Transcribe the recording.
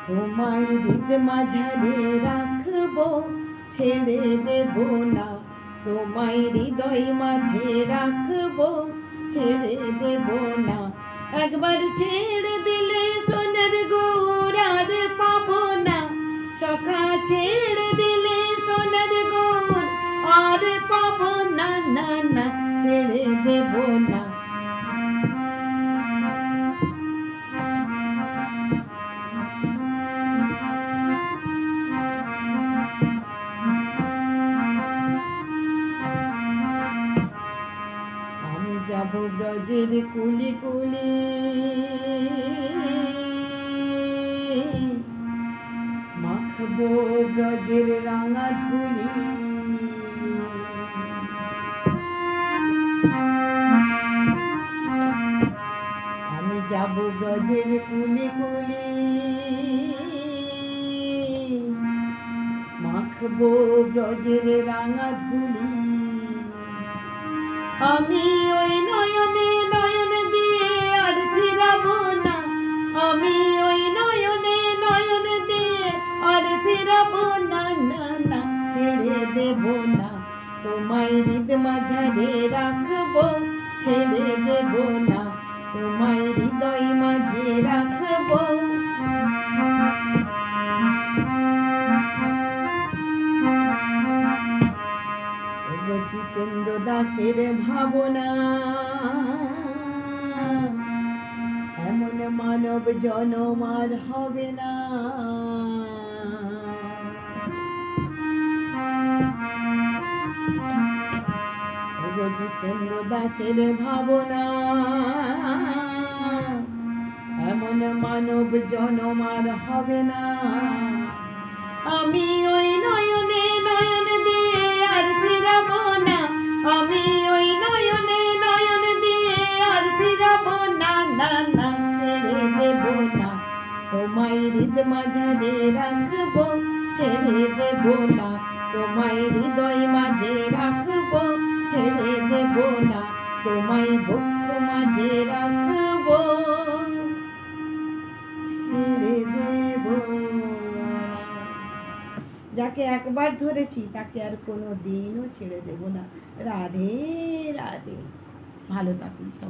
তোমায় হৃদ মাঝারে রাখবো, ছেড়ে দেব না। তোমায় হৃদয় মাঝে রাখবো, ছেড়ে দেব না। একবার ছেড়ে দিলে সোনার গৌর আর পাবো না। সখা ছেড়ে দিলে সোনার গৌর আর পাবো না, না না, ছেড়ে দেব না। আমি যাব ব্রজের কুলি কুলি, মাখবো ব্রজের রাঙা ধুলি। আমি যাব ব্রজের কুলি কুলি, মাখবো ব্রজের রাঙা ধুলি। আমি ওই নয়নে নয়ন দিয়ে আর ফিরাবো না। আমি ওই নয়নে নয়ন দিয়ে আর ফিরাবো না, না না, ছেড়ে দেব না। তোমায় হৃদ মাঝারে রাখবো, ছেড়ে দেব না। তোমায় হৃদয় মাঝে রাখবো। জিতেন্দ্র দাসের ভাবনা, এমন মানব জনম আর হবে না। জিতেন্দ্র দাসের ভাবনা, এমন মানব জনম আর হবে না। আমি ওই নয়নে নয়ন দিয়ে আর ফিরাবো না। আমি ওই নয়নে নয়ন দিয়ে আর ফিরাবো না, না না, ছেড়ে দেব না। তোমায় হৃদ মাঝারে রাখবো, ছেড়ে দেব না। তোমায় হৃদয় মাঝে রাখবো, ছেড়ে দেব না। তোমায় বক্ষ মাঝে রাখবো, ছেড়ে দেব না। যাকে একবার ধরেছি তাকে আর কোনো দিনও ছেড়ে দেব না। রাধে রাধে। ভালো থাকুন।